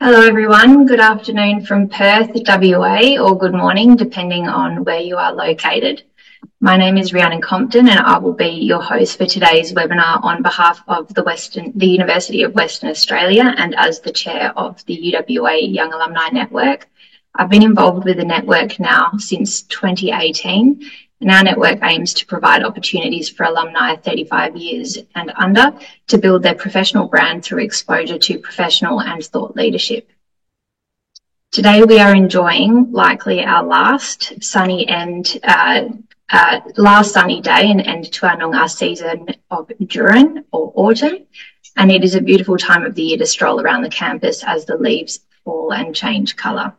Hello everyone, good afternoon from Perth, WA, or good morning depending on where you are located. My name is Rhiannon Compton and I will be your host for today's webinar on behalf of the University of Western Australia and as the chair of the UWA Young Alumni Network. I've been involved with the network now since 2018. And our network aims to provide opportunities for alumni 35 years and under to build their professional brand through exposure to professional and thought leadership. Today we are enjoying likely our last sunny day and end to our Noongar season of Durin or autumn. And it is a beautiful time of the year to stroll around the campus as the leaves fall and change colour.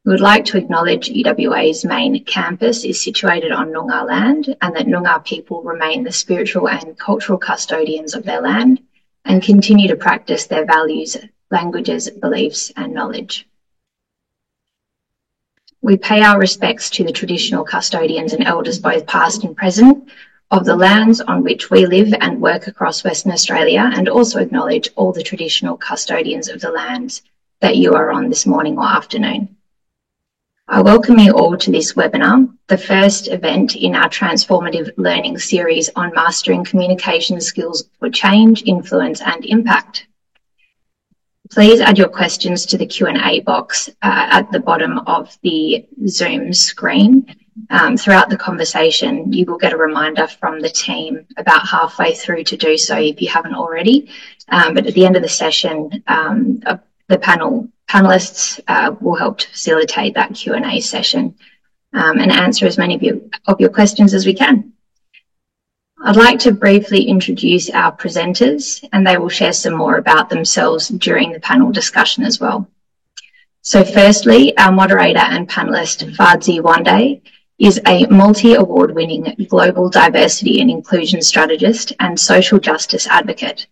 We would like to acknowledge UWA's main campus is situated on Noongar land and that Noongar people remain the spiritual and cultural custodians of their land and continue to practice their values, languages, beliefs and knowledge. We pay our respects to the traditional custodians and elders, both past and present, of the lands on which we live and work across Western Australia, and also acknowledge all the traditional custodians of the lands that you are on this morning or afternoon. I welcome you all to this webinar, the first event in our transformative learning series on mastering communication skills for change, influence and impact. Please add your questions to the Q&A box at the bottom of the Zoom screen. Throughout the conversation, you will get a reminder from the team about halfway through to do so if you haven't already. But at the end of the session, the panelists will help to facilitate that Q&A session and answer as many of your questions as we can. I'd like to briefly introduce our presenters and they will share some more about themselves during the panel discussion as well. So firstly, our moderator and panelist Fadzi Wande is a multi-award winning global diversity and inclusion strategist and social justice advocate.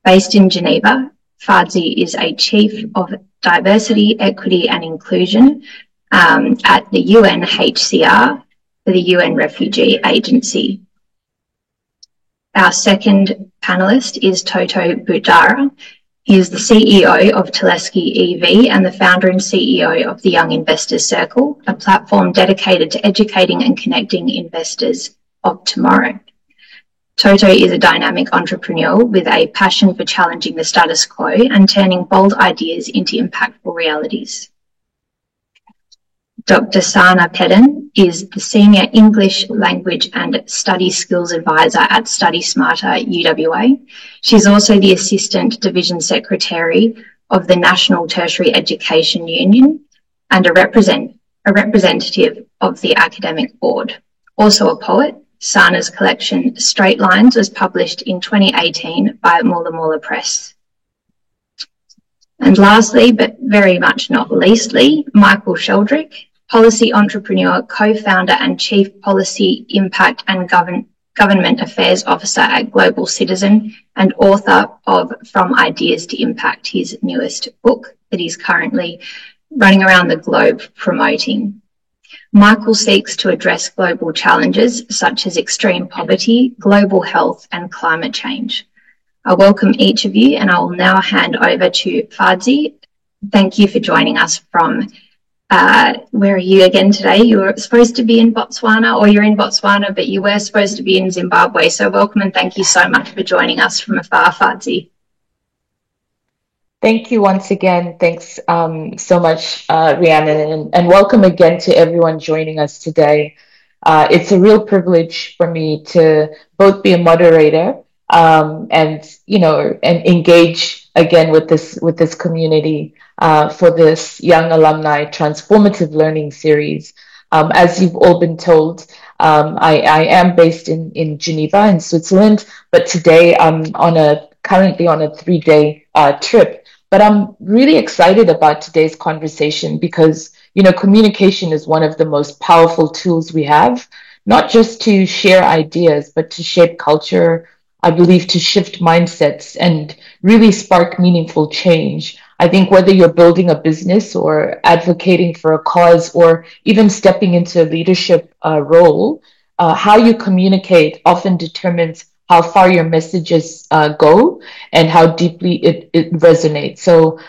Based in Geneva, Fadzi is a Chief of Diversity, Equity and Inclusion at the UNHCR for the UN Refugee Agency. Our second panellist is Toto Budara. He is the CEO of Teleski EV and the founder and CEO of the Young Investors Circle, a platform dedicated to educating and connecting investors of tomorrow. Toto is a dynamic entrepreneur with a passion for challenging the status quo and turning bold ideas into impactful realities. Dr. Sana Pedden is the Senior English Language and Study Skills Advisor at Study Smarter UWA. She's also the Assistant Division Secretary of the National Tertiary Education Union and a representative of the Academic Board. Also a poet, Sana's collection Straight Lines was published in 2018 by Moola Moola Press. And lastly, but very much not leastly, Michael Sheldrick, policy entrepreneur, co-founder and Chief Policy Impact and Government Affairs Officer at Global Citizen and author of From Ideas to Impact, his newest book that he's currently running around the globe promoting. Michael seeks to address global challenges such as extreme poverty, global health and climate change. I welcome each of you and I will now hand over to Fadzi. Thank you for joining us from, where are you again today? You were supposed to be in Botswana, or you're in Botswana, but you were supposed to be in Zimbabwe. So welcome and thank you so much for joining us from afar, Fadzi. Thank you once again. Thanks so much, Rhiannon, and welcome again to everyone joining us today. It's a real privilege for me to both be a moderator and engage again with this community for this Young Alumni Transformative Learning Series. As you've all been told, I am based in Geneva in Switzerland, but today I'm currently on a 3-day trip. But I'm really excited about today's conversation because, communication is one of the most powerful tools we have, not just to share ideas, but to shape culture, I believe to shift mindsets and really spark meaningful change. I think whether you're building a business or advocating for a cause or even stepping into a leadership role, how you communicate often determines how far your messages go and how deeply it resonates. So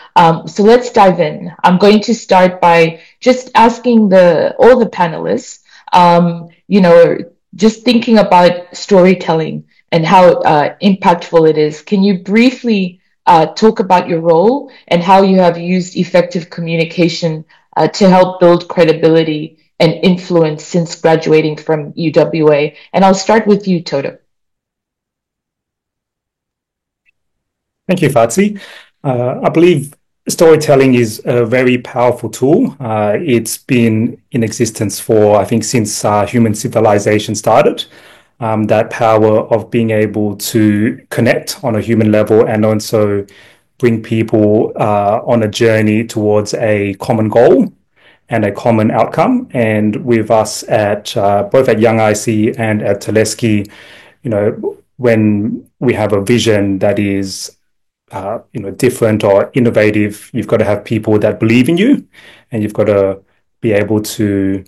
let's dive in. I'm going to start by just asking all the panelists, just thinking about storytelling and how impactful it is. Can you briefly talk about your role and how you have used effective communication to help build credibility and influence since graduating from UWA? And I'll start with you, Toto. Thank you, Fatsi. I believe storytelling is a very powerful tool. It's been in existence for, I think, since human civilization started. That power of being able to connect on a human level and also bring people on a journey towards a common goal and a common outcome. And with us at both at Young IC and at Telesky, when we have a vision that is different or innovative, you've got to have people that believe in you, and you've got to be able to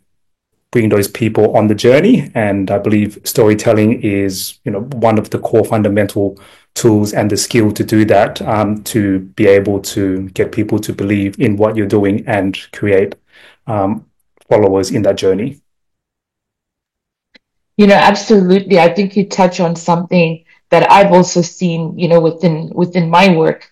bring those people on the journey. And I believe storytelling is, one of the core fundamental tools and the skill to do that, to be able to get people to believe in what you're doing and create followers in that journey. Absolutely. I think you touch on something that I've also seen, within my work,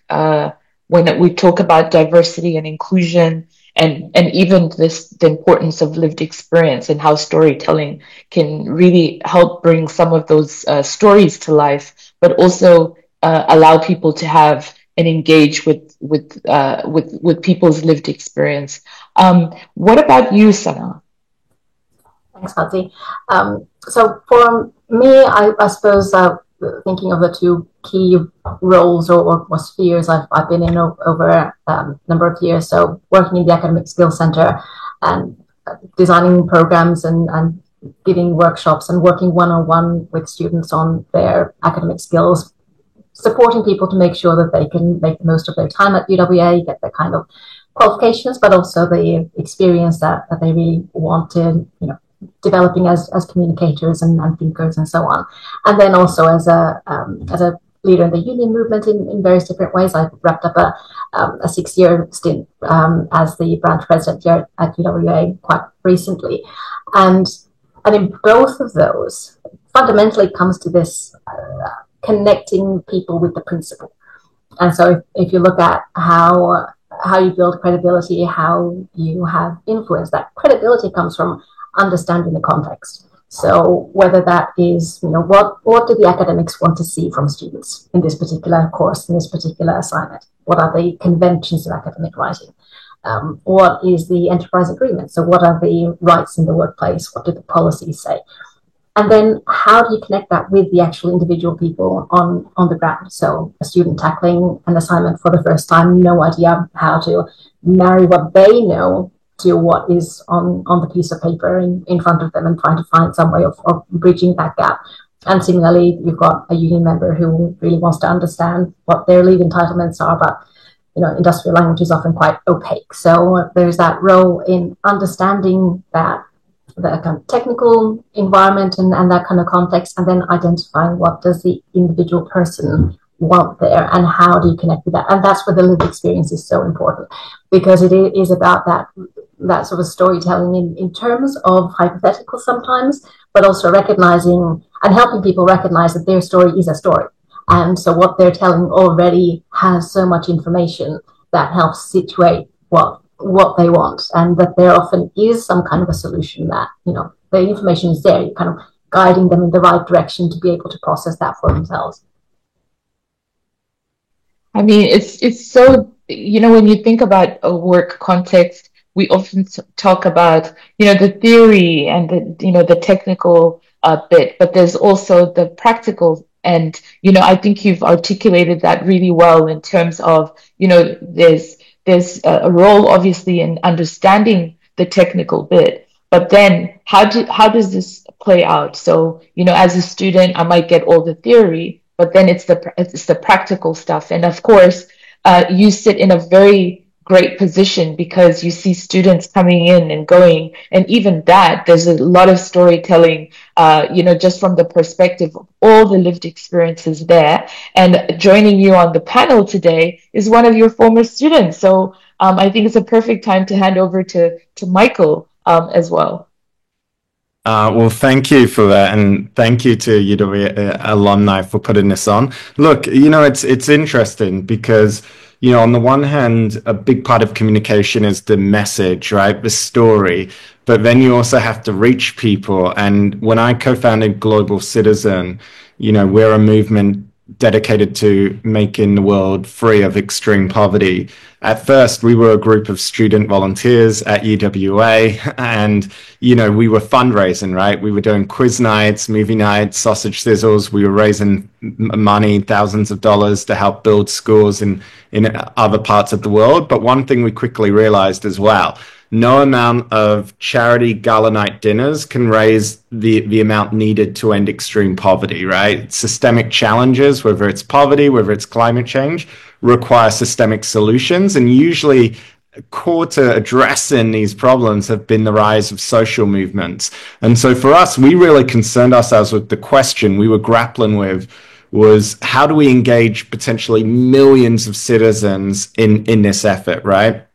when we talk about diversity and inclusion, and even the importance of lived experience and how storytelling can really help bring some of those stories to life, but also allow people to have and engage with people's lived experience. What about you, Sana? Thanks, Fatsi. So for me, I suppose thinking of the two key roles or spheres I've been in over a number of years. So working in the Academic Skills Center and designing programs and giving workshops and working one-on-one with students on their academic skills, supporting people to make sure that they can make the most of their time at UWA, get the kind of qualifications, but also the experience that they really want to, developing as communicators and thinkers and so on. And then also as a leader in the union movement in various different ways. I wrapped up a 6-year stint as the branch president here at UWA quite recently. And in both of those, fundamentally comes to this connecting people with the principle. And so if you look at how you build credibility, how you have influence, that credibility comes from understanding the context. So whether that is, what do the academics want to see from students in this particular course, in this particular assignment? What are the conventions of academic writing? What is the enterprise agreement? So what are the rights in the workplace? What do the policies say? And then how do you connect that with the actual individual people on the ground? So a student tackling an assignment for the first time, no idea how to marry what they know to what is on the piece of paper in front of them, and trying to find some way of bridging that gap. And similarly, you've got a union member who really wants to understand what their leave entitlements are, but industrial language is often quite opaque. So there's that role in understanding that the kind of technical environment and that kind of context, and then identifying what does the individual person want there and how do you connect with that. And that's where the lived experience is so important, because it is about that sort of storytelling in terms of hypothetical sometimes, but also recognizing and helping people recognize that their story is a story. And so what they're telling already has so much information that helps situate what they want, and that there often is some kind of a solution that, the information is there, you're kind of guiding them in the right direction to be able to process that for themselves. I mean, it's so, when you think about a work context, we often talk about, the theory and the technical bit, but there's also the practical. And, I think you've articulated that really well in terms of, there's a role obviously in understanding the technical bit, but then how does this play out? So, as a student, I might get all the theory, but then it's the practical stuff. And of course, you sit in a very great position because you see students coming in and going, and even that there's a lot of storytelling, just from the perspective of all the lived experiences there. And joining you on the panel today is one of your former students, so I think it's a perfect time to hand over to Michael as well. Well, thank you for that, and thank you to UW alumni for putting this on. Look, it's interesting because, on the one hand, a big part of communication is the message, right? The story, but then you also have to reach people. And when I co-founded Global Citizen, we're a movement dedicated to making the world free of extreme poverty. At first, we were a group of student volunteers at UWA, and, we were fundraising, right? We were doing quiz nights, movie nights, sausage sizzles. We were raising money, thousands of dollars to help build schools in other parts of the world. But one thing we quickly realized as well, no amount of charity gala night dinners can raise the amount needed to end extreme poverty, right? Systemic challenges, whether it's poverty, whether it's climate change, require systemic solutions. And usually core to addressing these problems have been the rise of social movements. And so for us, we really concerned ourselves with the question we were grappling with was, how do we engage potentially millions of citizens in this effort, right?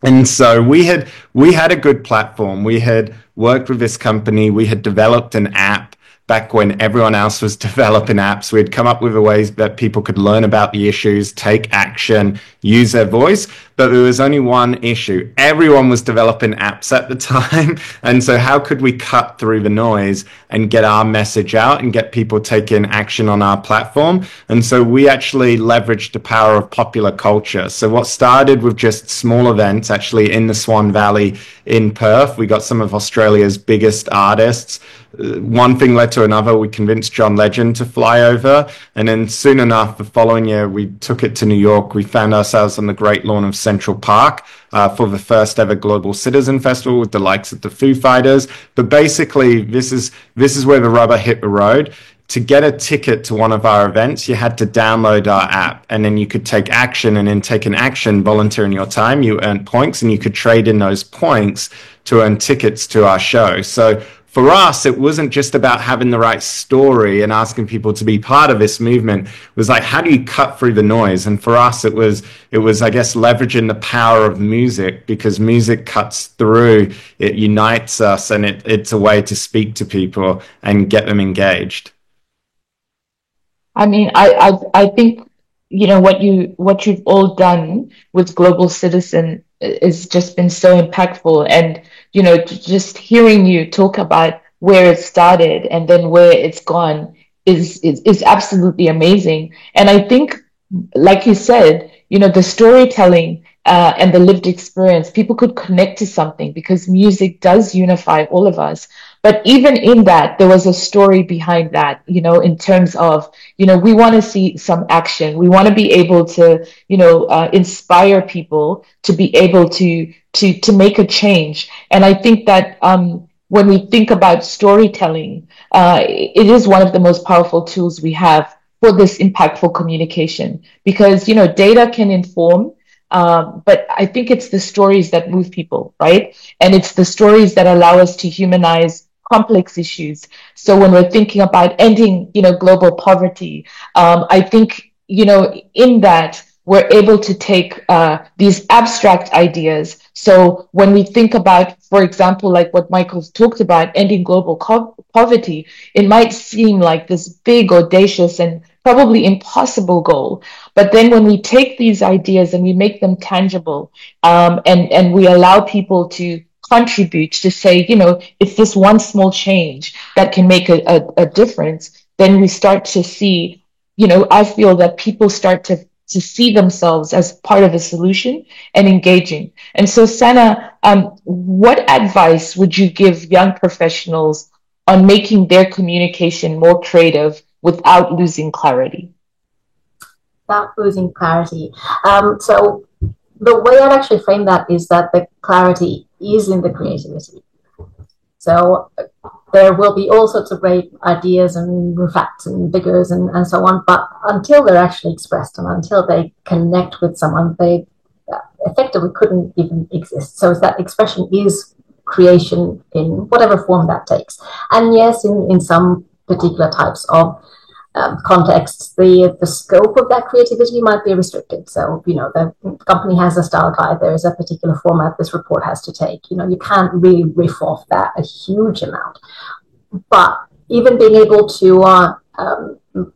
And so we had a good platform. We had worked with this company. We had developed an app back when everyone else was developing apps. We had come up with a way that people could learn about the issues, take action, use their voice. But there was only one issue. Everyone was developing apps at the time. And so how could we cut through the noise and get our message out and get people taking action on our platform? And so we actually leveraged the power of popular culture. So what started with just small events, actually in the Swan Valley in Perth, we got some of Australia's biggest artists. One thing led to another. We convinced John Legend to fly over. And then soon enough, the following year, we took it to New York. We found ourselves on the Great Lawn of Central Park for the first ever Global Citizen Festival with the likes of the Foo Fighters. But basically, this is where the rubber hit the road. To get a ticket to one of our events, you had to download our app, and then you could take action, and in taking action, volunteering your time, you earned points, and you could trade in those points to earn tickets to our show. So for us, it wasn't just about having the right story and asking people to be part of this movement. It was like, how do you cut through the noise? And for us, it was, I guess, leveraging the power of music, because music cuts through, it unites us, and it's a way to speak to people and get them engaged. I mean, I think, what you've all done with Global Citizen has just been so impactful. And, just hearing you talk about where it started and then where it's gone is absolutely amazing. And I think, like you said, the storytelling and the lived experience, people could connect to something because music does unify all of us. But even in that, there was a story behind that, in terms of, we want to see some action. We want to be able to, inspire people to be able to make a change. And I think that when we think about storytelling, it is one of the most powerful tools we have for this impactful communication, because, data can inform, but I think it's the stories that move people, right? And it's the stories that allow us to humanize complex issues. So when we're thinking about ending, global poverty, I think, in that we're able to take these abstract ideas. So when we think about, for example, like what Michael's talked about, ending global poverty, it might seem like this big, audacious, and probably impossible goal. But then when we take these ideas and we make them tangible, and we allow people to contribute, to say, it's this one small change that can make a difference, then we start to see, I feel that people start to see themselves as part of a solution and engaging. And so, Sana, what advice would you give young professionals on making their communication more creative without losing clarity? Without losing clarity. So the way I'd actually frame that is that the clarity is in the creativity. So there will be all sorts of great ideas and facts and figures and so on, but until they're actually expressed and until they connect with someone, effectively couldn't even exist. So that expression is creation in whatever form that takes. And yes, in some particular types of contexts, the scope of that creativity might be restricted. So, the company has a style guide, there is a particular format this report has to take. You can't really riff off that a huge amount. But even being able to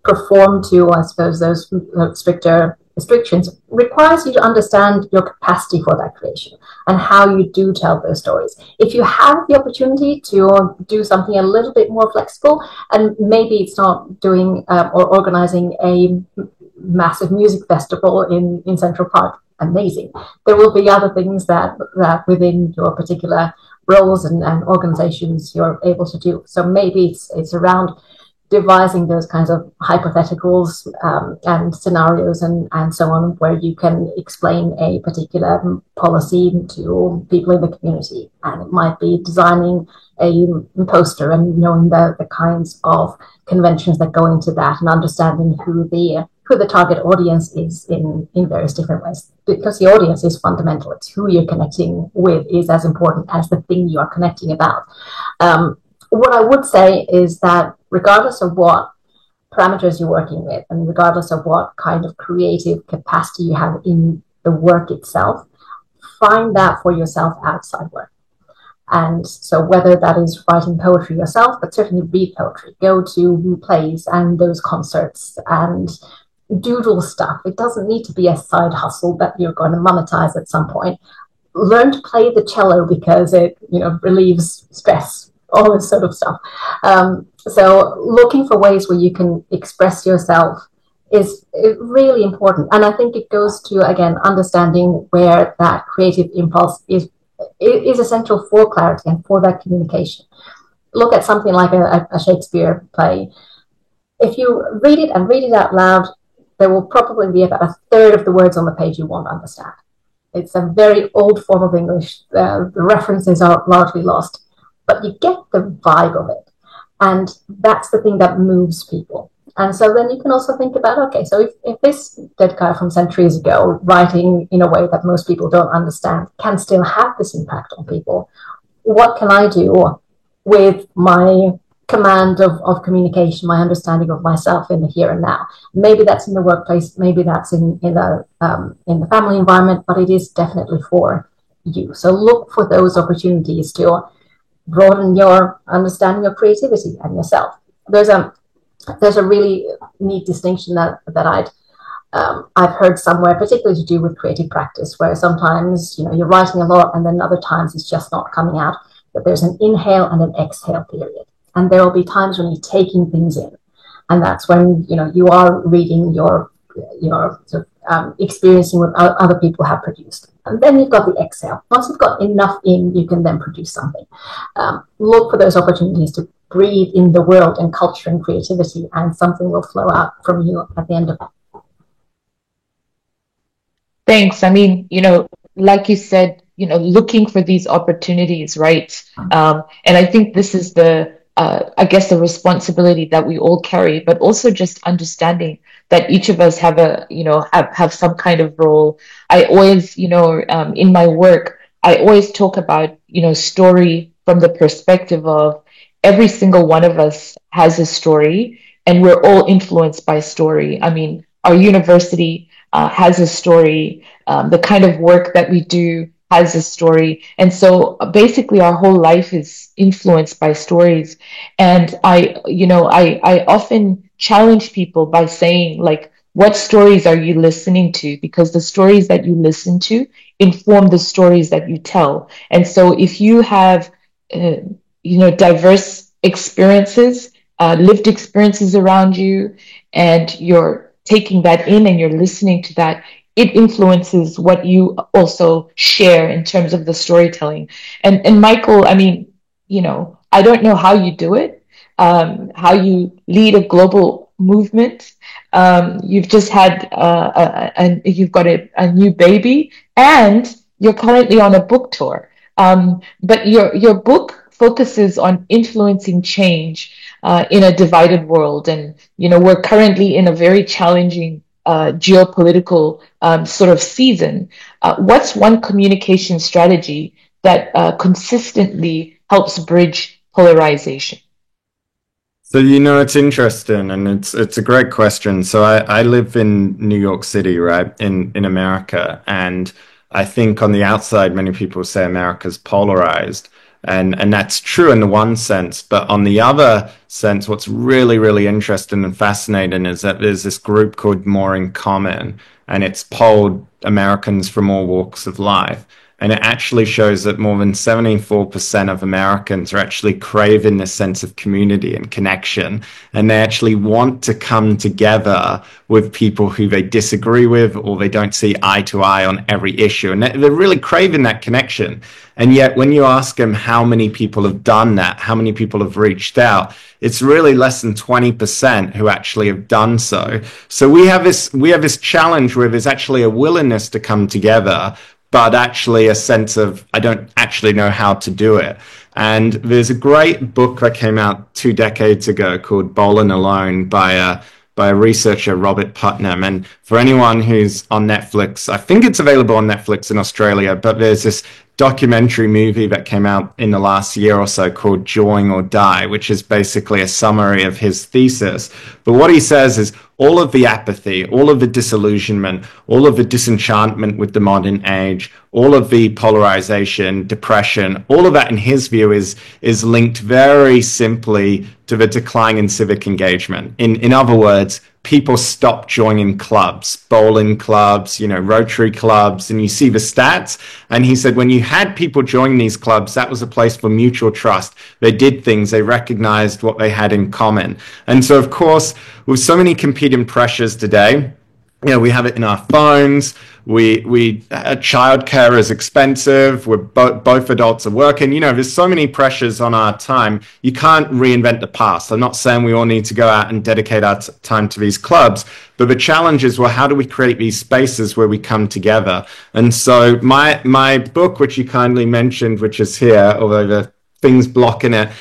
perform to, I suppose, those stricter restrictions requires you to understand your capacity for that creation and how you do tell those stories. If you have the opportunity to do something a little bit more flexible, and maybe it's not doing or organizing a massive music festival in Central Park, amazing. There will be other things that within your particular roles and organizations you're able to do. So maybe it's around devising those kinds of hypotheticals and scenarios and so on, where you can explain a particular policy to people in the community. And it might be designing a poster and knowing the kinds of conventions that go into that, and understanding who the target audience is in various different ways. Because the audience is fundamental. It's who you're connecting with is as important as the thing you are connecting about. What I would say is that regardless of what parameters you're working with, and regardless of what kind of creative capacity you have in the work itself, find that for yourself outside work. And so whether that is writing poetry yourself, but certainly read poetry, go to plays and those concerts and doodle stuff. It doesn't need to be a side hustle that you're going to monetize at some point. Learn to play the cello because it, relieves stress, all this sort of stuff. So looking for ways where you can express yourself is really important. And I think it goes to, again, understanding where that creative impulse is essential for clarity and for that communication. Look at something like a Shakespeare play. If you read it and read it out loud, there will probably be about a third of the words on the page you won't understand. It's a very old form of English. The references are largely lost, but you get the vibe of it. And that's the thing that moves people. And so then you can also think about, okay, so if this dead guy from centuries ago, writing in a way that most people don't understand, can still have this impact on people, what can I do with my command of communication, my understanding of myself in the here and now? Maybe that's in the workplace, maybe that's in the family environment, but it is definitely for you. So look for those opportunities to broaden your understanding of creativity and yourself. There's a really neat distinction that I've heard somewhere, particularly to do with creative practice, where sometimes you're writing a lot and then other times it's just not coming out. But there's an inhale and an exhale period, and there will be times when you're taking things in, and that's when you are reading your sort of, experiencing what other people have produced. And then you've got the exhale. Once you've got enough in, you can then produce something. Look for those opportunities to breathe in the world and culture and creativity, and something will flow out from you at the end of it. Thanks. I mean, like you said, looking for these opportunities, right? And I think this is the responsibility that we all carry, but also just understanding that each of us have have some kind of role. I always, in my work, I always talk about, story from the perspective of every single one of us has a story, and we're all influenced by story. I mean, our university has a story. The kind of work that we do has a story. And so basically our whole life is influenced by stories. And I often challenge people by saying, like, what stories are you listening to? Because the stories that you listen to inform the stories that you tell. And so if you have, diverse experiences, lived experiences around you, and you're taking that in and you're listening to that, it influences what you also share in terms of the storytelling. And Michael, I mean, I don't know how you do it, how you lead a global movement. You've just had you've got a new baby, and you're currently on a book tour. But your book focuses on influencing change in a divided world, and we're currently in a very challenging geopolitical sort of season, what's one communication strategy that consistently helps bridge polarization? So, it's interesting, and it's a great question. So I live in New York City, right, in America, and I think on the outside, many people say America's polarized. And that's true in the one sense, but on the other sense, what's really, really interesting and fascinating is that there's this group called More in Common, and it's polled Americans from all walks of life. And it actually shows that more than 74% of Americans are actually craving this sense of community and connection. And they actually want to come together with people who they disagree with, or they don't see eye to eye on every issue. And they're really craving that connection. And yet when you ask them how many people have done that, how many people have reached out, it's really less than 20% who actually have done so. So we have this challenge where there's actually a willingness to come together, but actually a sense of, I don't actually know how to do it. And there's a great book that came out 2 decades ago called Bowling Alone by a researcher, Robert Putnam. And for anyone who's on Netflix, I think it's available on Netflix in Australia, but there's this documentary movie that came out in the last year or so called Join or Die, which is basically a summary of his thesis. But what he says is all of the apathy, all of the disillusionment, all of the disenchantment with the modern age, all of the polarization, depression, all of that in his view is linked very simply to the decline in civic engagement. In other words, people stop joining clubs, bowling clubs, Rotary clubs, and you see the stats. And he said when you had people join these clubs, that was a place for mutual trust. They did things, they recognized what they had in common. And so, of course, with so many competing pressures today, we have it in our phones. Childcare is expensive. We're both adults are working. There's so many pressures on our time. You can't reinvent the past. I'm not saying we all need to go out and dedicate our time to these clubs, but the challenge is, well, how do we create these spaces where we come together? And so my book, which you kindly mentioned, which is here, although the things blocking it,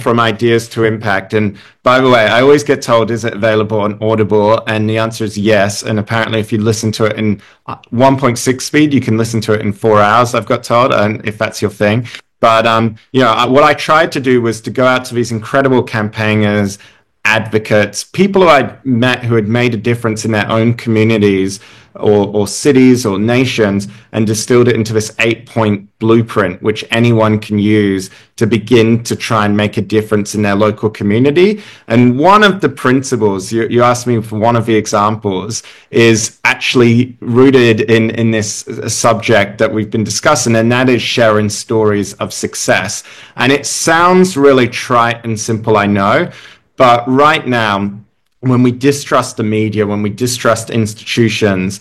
From Ideas to Impact. And by the way, I always get told, is it available on Audible? And the answer is yes. And apparently if you listen to it in 1.6 speed, you can listen to it in 4 hours, I've got told, and if that's your thing. But, what I tried to do was to go out to these incredible campaigners, advocates, people who I'd met who had made a difference in their own communities or cities or nations, and distilled it into this 8-point blueprint, which anyone can use to begin to try and make a difference in their local community. And one of the principles, you asked me for one of the examples, is actually rooted in this subject that we've been discussing, and that is sharing stories of success. And it sounds really trite and simple, I know, but right now, when we distrust the media, when we distrust institutions,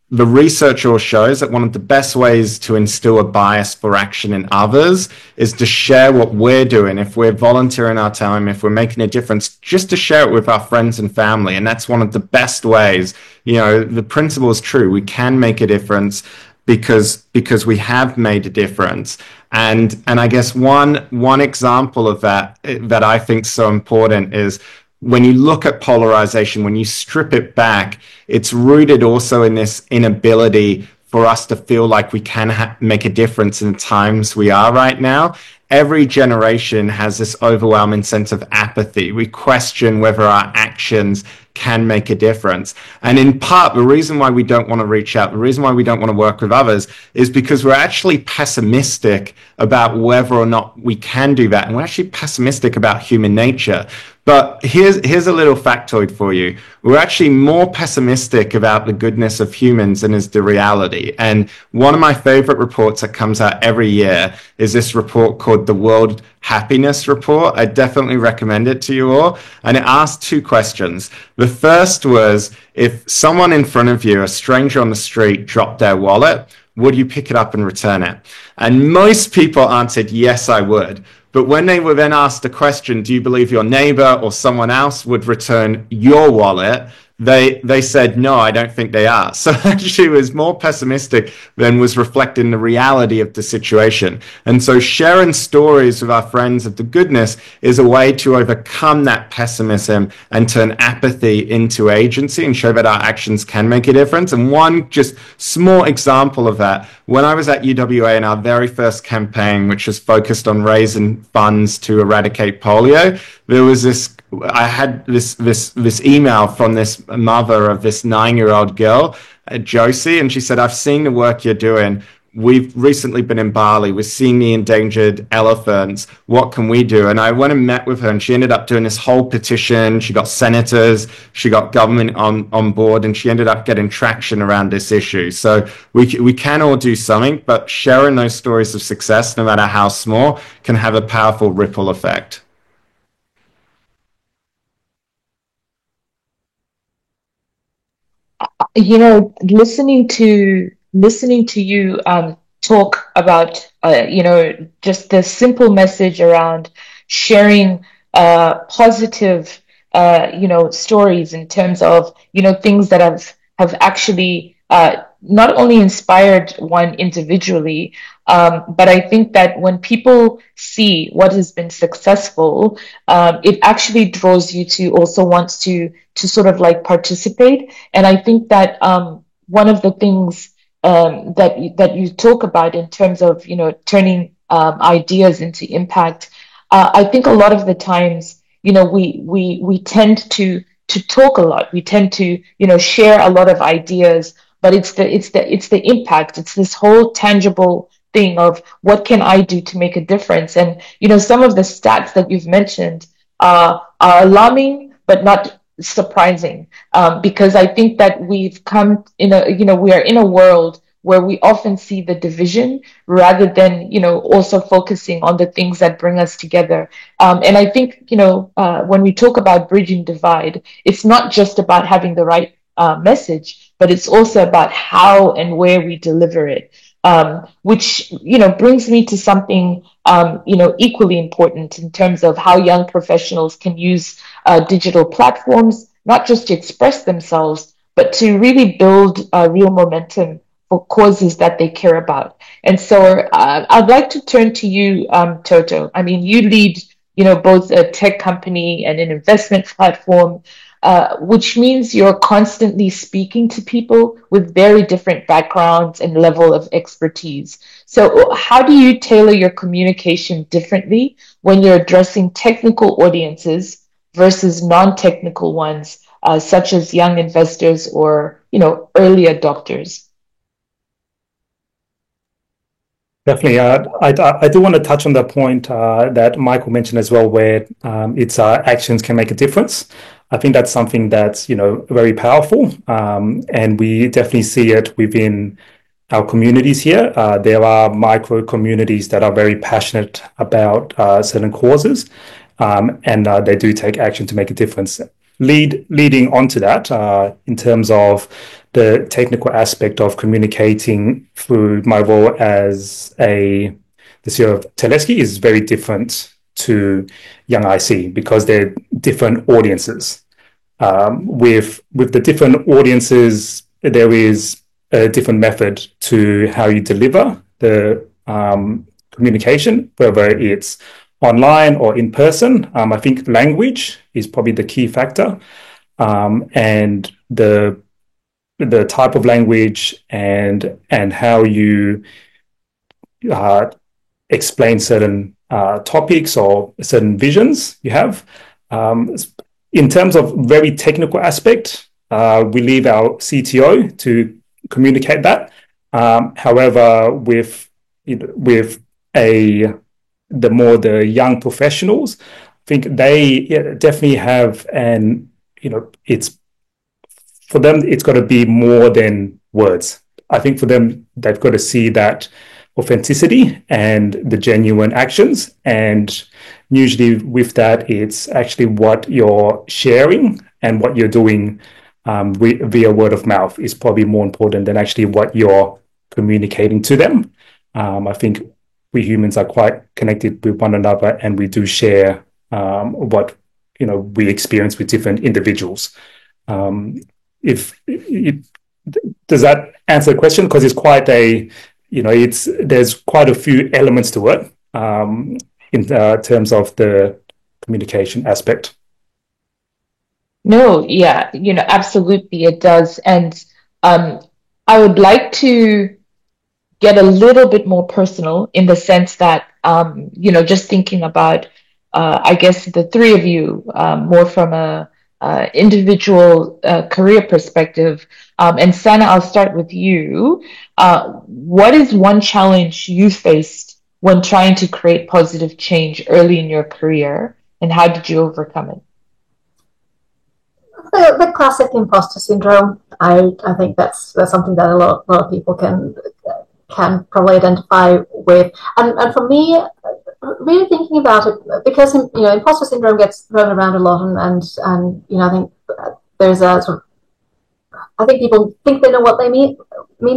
the research all shows that one of the best ways to instill a bias for action in others is to share what we're doing. If we're volunteering our time, if we're making a difference, just to share it with our friends and family. And that's one of the best ways. The principle is true. We can make a difference because we have made a difference. And I guess one example of that I think is so important is when you look at polarization, when you strip it back, it's rooted also in this inability for us to feel like we can make a difference in the times we are right now. Every generation has this overwhelming sense of apathy. We question whether our actions can make a difference. And in part, the reason why we don't want to reach out, the reason why we don't want to work with others is because we're actually pessimistic about whether or not we can do that. And we're actually pessimistic about human nature. But here's a little factoid for you. We're actually more pessimistic about the goodness of humans than is the reality. And one of my favorite reports that comes out every year is this report called the World Happiness Report. I definitely recommend it to you all. And it asked 2 questions. The first was, if someone in front of you, a stranger on the street, dropped their wallet, would you pick it up and return it? And most people answered, yes, I would. But when they were then asked the question, do you believe your neighbor or someone else would return your wallet? they said, no, I don't think they are. So actually was more pessimistic than was reflecting the reality of the situation. And so sharing stories with our friends of the goodness is a way to overcome that pessimism and turn apathy into agency and show that our actions can make a difference. And one just small example of that, when I was at UWA in our very first campaign, which was focused on raising funds to eradicate polio, there was I had this email from this mother of this 9-year-old girl, Josie, and she said, I've seen the work you're doing. We've recently been in Bali. We're seeing the endangered elephants. What can we do? And I went and met with her, and she ended up doing this whole petition. She got senators, she got government on board, and she ended up getting traction around this issue. So we can all do something, but sharing those stories of success, no matter how small, can have a powerful ripple effect. You know, listening to you talk about you know, just the simple message around sharing positive you know, stories in terms of, you know, things that have actually not only inspired one individually, but I think that when people see what has been successful, it actually draws you to also want to sort of like participate. And I think that one of the things that you talk about in terms of, you know, turning ideas into impact, I think a lot of the times, you know, we tend to talk a lot. We tend to, you know, share a lot of ideas, but it's the impact. It's this whole tangible thing of what can I do to make a difference. And you know, some of the stats that you've mentioned are alarming, but not surprising, because I think that we've come in a, you know, we are in a world where we often see the division rather than, you know, also focusing on the things that bring us together. And I think, you know, when we talk about bridging divide, it's not just about having the right message, but it's also about how and where we deliver it. Which, you know, brings me to something, you know, equally important in terms of how young professionals can use digital platforms, not just to express themselves, but to really build real momentum for causes that they care about. And so I'd like to turn to you, Toto. I mean, you lead, you know, both a tech company and an investment platform, which means you're constantly speaking to people with very different backgrounds and level of expertise. So how do you tailor your communication differently when you're addressing technical audiences versus non-technical ones, such as young investors or, you know, early adopters? Definitely. I do want to touch on the point that Michael mentioned as well, where its actions can make a difference. I think that's something that's, you know, very powerful, and we definitely see it within our communities here. There are micro communities that are very passionate about certain causes, and they do take action to make a difference. Leading on to that, in terms of the technical aspect of communicating through my role as the CEO of Teleski is very different to Young IC because they're different audiences. With the different audiences, there is a different method to how you deliver the communication, whether it's online or in person. I think language is probably the key factor, and the type of language and how you explain certain topics or certain visions you have. In terms of very technical aspect, we leave our CTO to communicate that. However, with the young professionals, I think they definitely have, and you know, it's for them, it's got to be more than words. I think for them, they've got to see that authenticity and the genuine actions. And usually with that, it's actually what you're sharing and what you're doing via word of mouth is probably more important than actually what you're communicating to them. I think we humans are quite connected with one another, and we do share what, you know, we experience with different individuals. If it, does that answer the question? Because it's quite a, there's quite a few elements to it in terms of the communication aspect. No, yeah, absolutely it does. And I would like to get a little bit more personal in the sense that, just thinking about, I guess, the three of you more from a individual career perspective. And Sana, I'll start with you. What is one challenge you faced when trying to create positive change early in your career, and how did you overcome it? The classic imposter syndrome. I think that's something that a lot of people can probably identify with. And for me, really thinking about it, because imposter syndrome gets thrown around a lot, and I think there's a sort of, I think people think they know what they mean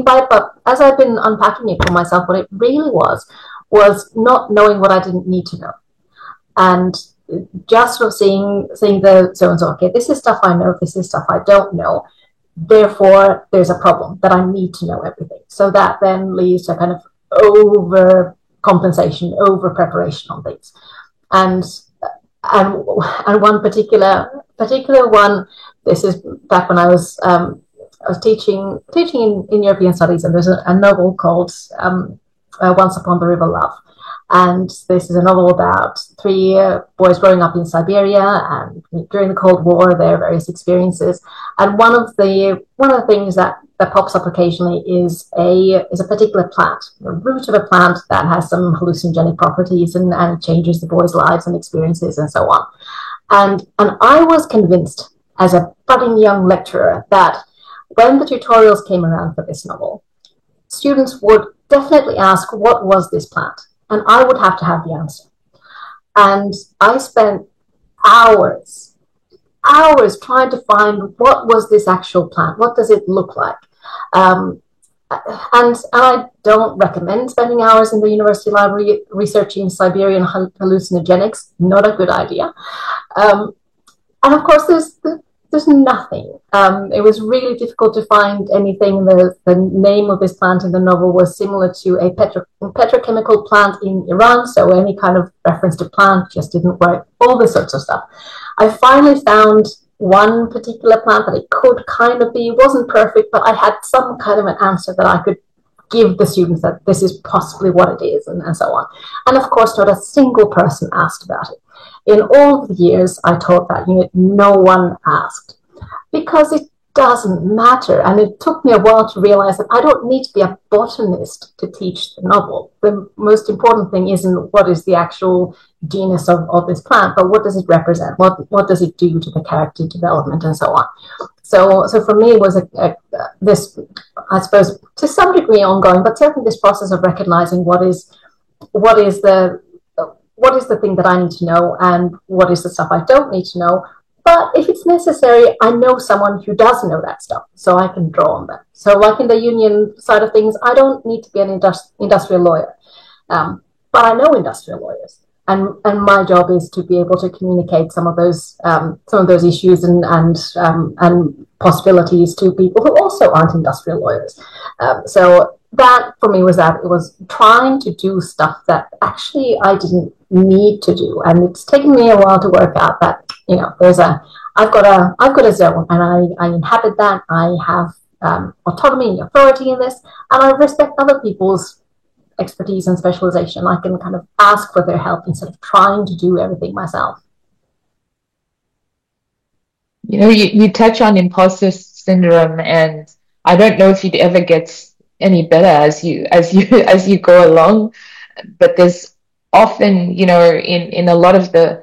by it, but as I've been unpacking it for myself, what it really was not knowing what I didn't need to know, and just sort of seeing the zones. Okay, this is stuff I know, this is stuff I don't know. Therefore, there's a problem that I need to know everything. So that then leads to kind of over compensation, over preparation on things. And one particular one. This is back when I was teaching in European studies, and there's a novel called Once Upon the River Love. And this is a novel about three boys growing up in Siberia, and during the Cold War, their various experiences. And one of the things that pops up occasionally is a particular plant, the root of a plant that has some hallucinogenic properties and changes the boys' lives and experiences and so on. And I was convinced as a budding young lecturer that when the tutorials came around for this novel, students would definitely ask, what was this plant? And I would have to have the answer. And I spent hours trying to find what was this actual plant? What does it look like? And I don't recommend spending hours in the university library researching Siberian hallucinogenics. Not a good idea. And of course, there's nothing. It was really difficult to find anything. The name of this plant in the novel was similar to a petrochemical plant in Iran, so any kind of reference to plant just didn't work, all this sorts of stuff. I finally found one particular plant that it could kind of be. It wasn't perfect, but I had some kind of an answer that I could give the students that this is possibly what it is, and so on. And of course, not a single person asked about it. In all the years I taught that unit, no one asked, because it doesn't matter. And it took me a while to realize that I don't need to be a botanist to teach the novel. The most important thing isn't what is the actual genus of this plant, but what does it represent? What does it do to the character development and so on? So for me, it was this, I suppose, to some degree ongoing, but certainly this process of recognizing what is the thing that I need to know and what is the stuff I don't need to know. But if it's necessary, I know someone who does know that stuff, so I can draw on them. So like in the union side of things, I don't need to be an industrial lawyer, but I know industrial lawyers. And my job is to be able to communicate some of those issues and possibilities to people who also aren't industrial lawyers. So that for me was that it was trying to do stuff that actually I didn't need to do, and it's taken me a while to work out that I've got a zone, and I inhabit that. I have autonomy, authority in this, and I respect other people's expertise and specialization. I can kind of ask for their help instead of trying to do everything myself. You touch on imposter syndrome, and I don't know if it ever gets any better as you go along, but there's often, in a lot of the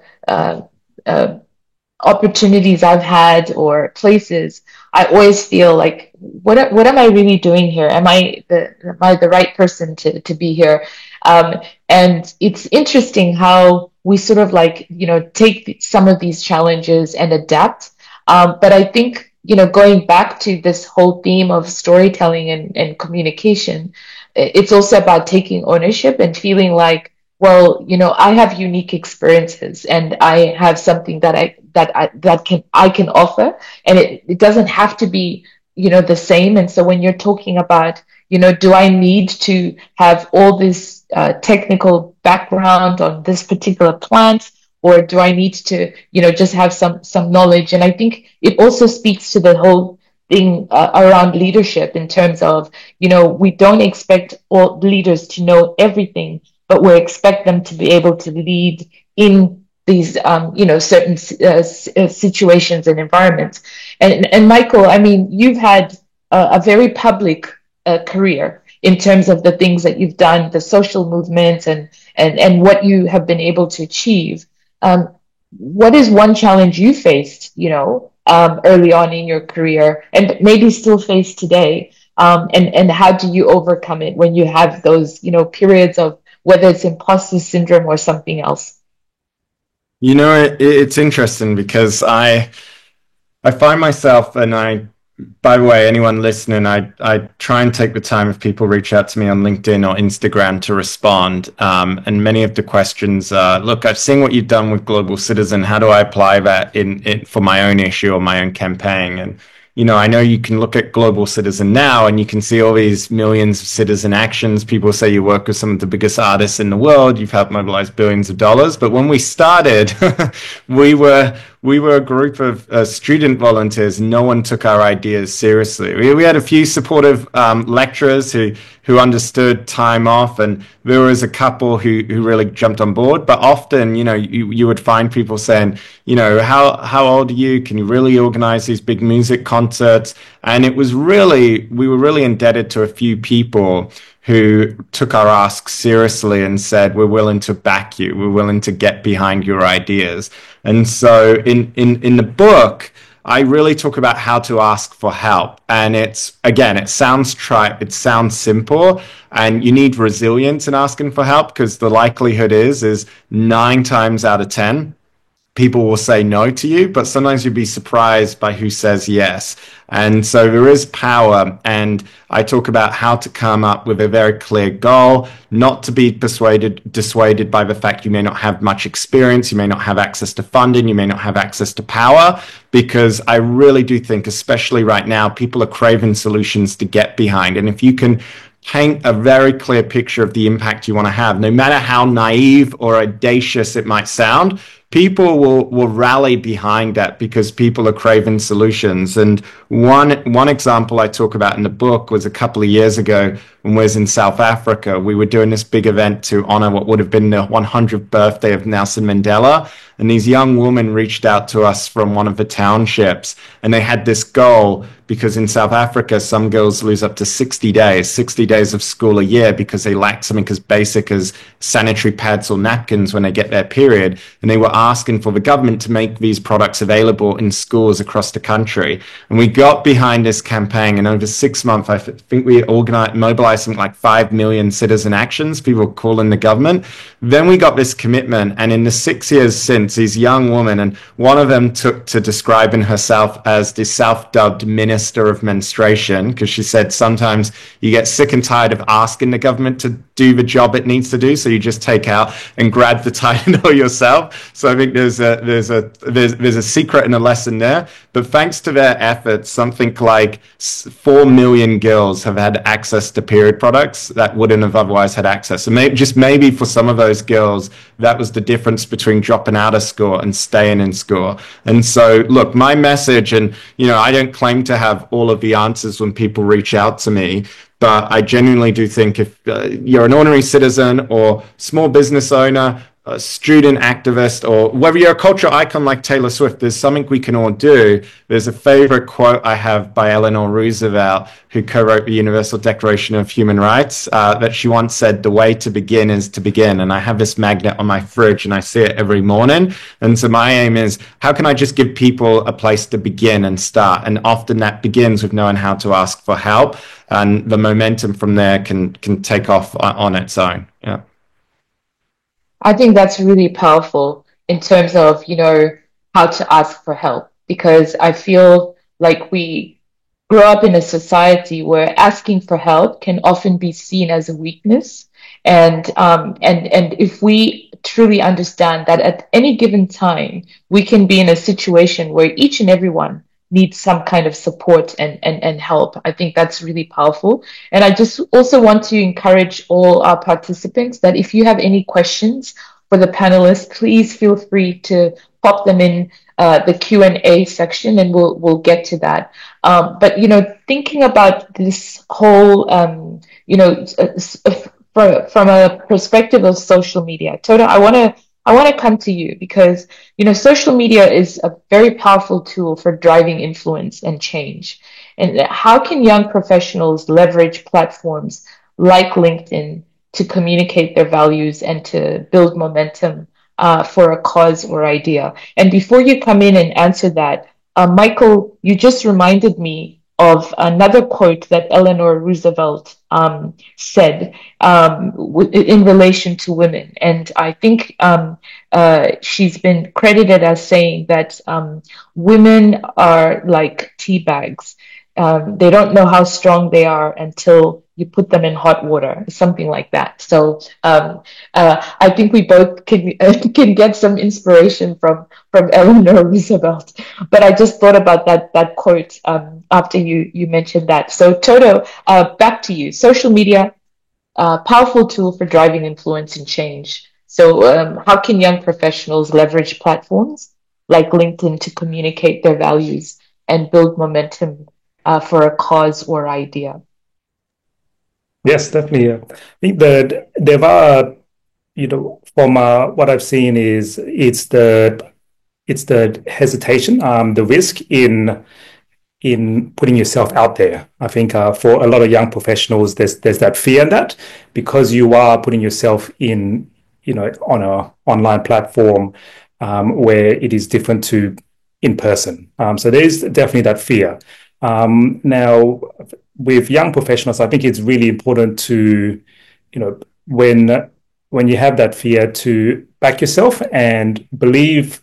opportunities I've had or places, I always feel like, what am I really doing here? Am I the right person to be here? And it's interesting how we sort of take some of these challenges and adapt. But I think, going back to this whole theme of storytelling and communication, it's also about taking ownership and feeling like well, I have unique experiences and I have something that I can offer, and it doesn't have to be, the same. And so when you're talking about, do I need to have all this technical background on this particular plant, or do I need to, just have some knowledge? And I think it also speaks to the whole thing around leadership in terms of, we don't expect all leaders to know everything, but we expect them to be able to lead in these, certain situations and environments. And Michael, I mean, you've had a very public career in terms of the things that you've done, the social movements, and what you have been able to achieve. What is one challenge you faced, early on in your career, and maybe still face today? And how do you overcome it when you have those, periods of whether it's imposter syndrome or something else? It's interesting because I find myself, and by the way, anyone listening, I try and take the time if people reach out to me on LinkedIn or Instagram to respond. And many of the questions are, look, I've seen what you've done with Global Citizen. How do I apply that in for my own issue or my own campaign? And I know you can look at Global Citizen now and you can see all these millions of citizen actions. People say you work with some of the biggest artists in the world. You've helped mobilize billions of dollars. But when we started, we were a group of student volunteers. No one took our ideas seriously. We had a few supportive lecturers who understood time off, and there was a couple who really jumped on board. But often, you would find people saying, how old are you? Can you really organize these big music concerts? And we were really indebted to a few people who took our asks seriously and said, we're willing to back you. We're willing to get behind your ideas. And so in the book, I really talk about how to ask for help. And it sounds trite, it sounds simple, and you need resilience in asking for help, because the likelihood is 9 times out of 10, people will say no to you, but sometimes you'll be surprised by who says yes. And so there is power. And I talk about how to come up with a very clear goal, not to be dissuaded by the fact you may not have much experience, you may not have access to funding, you may not have access to power, because I really do think, especially right now, people are craving solutions to get behind. And if you can paint a very clear picture of the impact you want to have, no matter how naive or audacious it might sound, people will rally behind that because people are craving solutions. And one example I talk about in the book was a couple of years ago when we was in South Africa. We were doing this big event to honor what would have been the 100th birthday of Nelson Mandela. And these young women reached out to us from one of the townships, and they had this goal, because in South Africa, some girls lose up to 60 days of school a year because they lack something as basic as sanitary pads or napkins when they get their period. And they were asking for the government to make these products available in schools across the country. And we got behind this campaign, and over 6 months, I think we mobilized something like 5 million citizen actions, people calling the government. Then we got this commitment, and in the 6 years since, these young women, and one of them took to describing herself as the self-dubbed Minister of Menstruation, because she said sometimes you get sick and tired of asking the government to do the job it needs to do, so you just take out and grab the title yourself. So I think there's a secret and a lesson there. But thanks to their efforts, something like 4 million girls have had access to period products that wouldn't have otherwise had access. So maybe for some of those girls, that was the difference between dropping out of school and staying in school. And so, look, my message, and I don't claim to have all of the answers when people reach out to me, but I genuinely do think if you're an ordinary citizen or small business owner, a student activist, or whether you're a cultural icon like Taylor Swift, there's something we can all do. There's a favorite quote I have by Eleanor Roosevelt, who co-wrote the Universal Declaration of Human Rights, that she once said, "The way to begin is to begin." And I have this magnet on my fridge and I see it every morning. And so my aim is, how can I just give people a place to begin and start? And often that begins with knowing how to ask for help, and the momentum from there can take off on its own. Yeah. I think that's really powerful in terms of, how to ask for help, because I feel like we grow up in a society where asking for help can often be seen as a weakness. And if we truly understand that at any given time we can be in a situation where each and everyone needs some kind of support and help, I think that's really powerful. And I just also want to encourage all our participants that if you have any questions for the panelists, please feel free to pop them in the Q&A section, and we'll get to that. But thinking about this whole from a perspective of social media, Toto, I want to come to you because social media is a very powerful tool for driving influence and change. And how can young professionals leverage platforms like LinkedIn to communicate their values and to build momentum for a cause or idea? And before you come in and answer that, Michael, you just reminded me of another quote that Eleanor Roosevelt said in relation to women. And I think she's been credited as saying that women are like tea bags. They don't know how strong they are until you put them in hot water, something like that. So I think we both can get some inspiration from Eleanor Roosevelt. But I just thought about that quote after you mentioned that. So Toto, back to you. Social media, powerful tool for driving influence and change. So how can young professionals leverage platforms like LinkedIn to communicate their values and build momentum for a cause or idea? Yes, definitely. I think that there are, from what I've seen is it's the hesitation, the risk in putting yourself out there. I think for a lot of young professionals, there's that fear in that because you are putting yourself in, on a online platform where it is different to in person. So there's definitely that fear. Now, with young professionals, I think it's really important to, when you have that fear, to back yourself and believe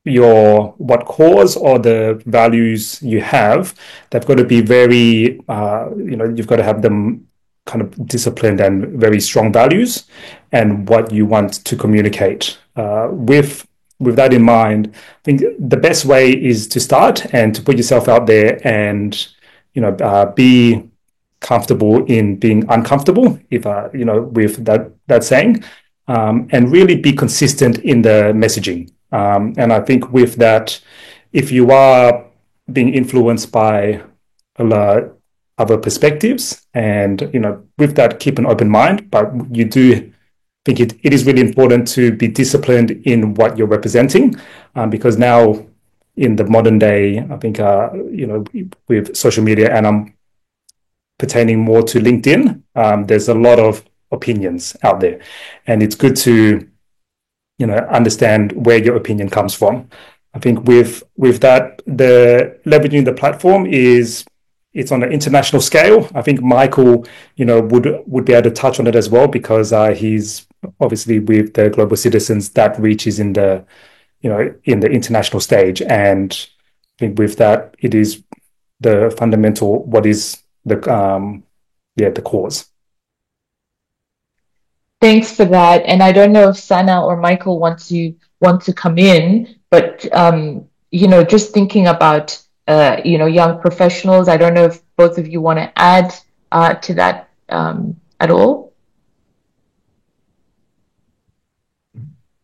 what cause or the values you have. They've got to be very, you've got to have them kind of disciplined and very strong values and what you want to communicate. With that in mind, I think the best way is to start and to put yourself out there and be comfortable in being uncomfortable, if with that saying, and really be consistent in the messaging. And I think with that, if you are being influenced by other perspectives, and with that, keep an open mind. But you do think it is really important to be disciplined in what you're representing, because now in the modern day, I think with social media, and I'm pertaining more to LinkedIn, there's a lot of opinions out there, and it's good to understand where your opinion comes from. I think with that, the leveraging the platform it's on an international scale. I think Michael, would be able to touch on it as well, because he's obviously with the Global Citizens, that reaches in the in the international stage. And I think with that, it is the fundamental, what is the cause. Thanks for that. And I don't know if Sana or Michael want to come in, but just thinking about young professionals, I don't know if both of you want to add to that at all.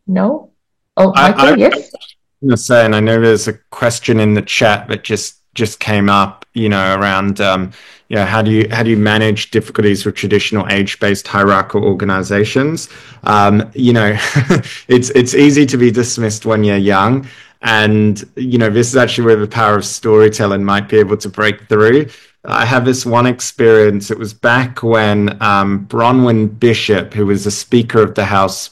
No? Oh, Michael, yes. I'm going to say, and I know there's a question in the chat that just came up, around how do you manage difficulties with traditional age-based hierarchical organizations? It's easy to be dismissed when you're young, and this is actually where the power of storytelling might be able to break through. I have this one experience. It was back when Bronwyn Bishop, who was the Speaker of the House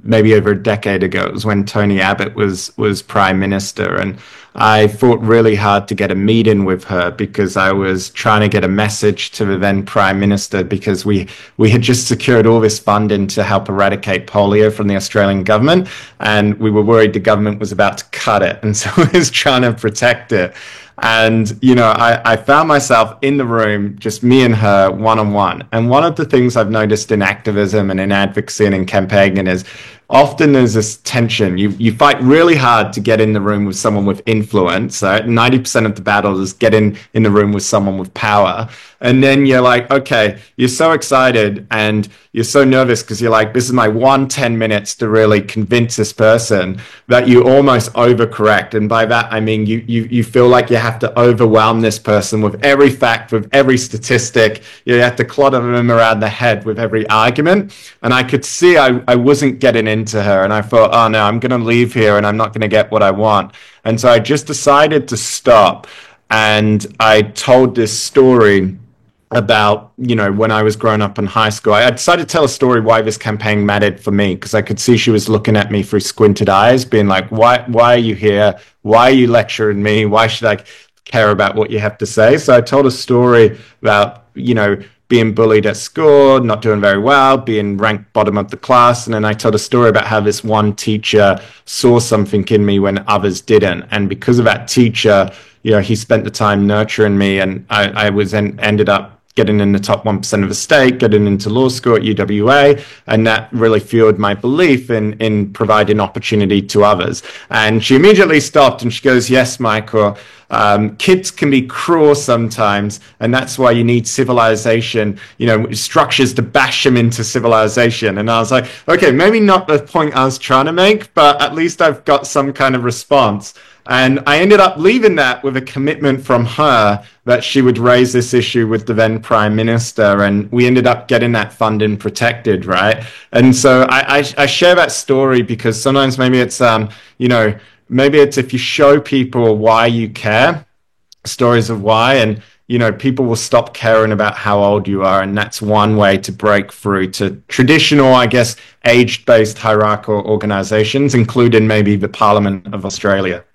maybe over a decade ago, it was when Tony Abbott was Prime Minister, and I fought really hard to get a meeting with her because I was trying to get a message to the then Prime Minister, because we had just secured all this funding to help eradicate polio from the Australian government, and we were worried the government was about to cut it, and so I was trying to protect it. And, you know, I found myself in the room, just me and her, one-on-one. And one of the things I've noticed in activism and in advocacy and in campaigning is often there's this tension. You fight really hard to get in the room with someone with influence. 90% of the battle is getting in the room with someone with power. And then you're like, okay, you're so excited and you're so nervous because you're like, this is my 10 minutes to really convince this person, that you almost overcorrect. And by that, I mean, you feel like you have to overwhelm this person with every fact, with every statistic. You have to clutter them around the head with every argument. And I could see I wasn't getting into her. And I thought, oh no, I'm going to leave here and I'm not going to get what I want. And so I just decided to stop. And I told this story about, you know, when I was growing up in high school. I decided to tell a story why this campaign mattered for me, because I could see she was looking at me through squinted eyes, being like, why are you here? Why are you lecturing me? Why should I care about what you have to say? So I told a story about, you know, being bullied at school, not doing very well, being ranked bottom of the class. And then I told a story about how this one teacher saw something in me when others didn't. And because of that teacher, you know, he spent the time nurturing me, and I was ended up getting in the top 1% of the state, getting into law school at UWA, and that really fueled my belief in providing opportunity to others. And she immediately stopped and she goes, yes, Michael, kids can be cruel sometimes, and that's why you need civilization, you know, structures to bash them into civilization. And I was like, okay, maybe not the point I was trying to make, but at least I've got some kind of response. And I ended up leaving that with a commitment from her that she would raise this issue with the then Prime Minister, and we ended up getting that funding protected, right? And so I share that story because sometimes maybe it's, you know, maybe it's if you show people why you care, stories of why, and, you know, people will stop caring about how old you are. And that's one way to break through to traditional, I guess, age-based hierarchical organizations, including maybe the Parliament of Australia.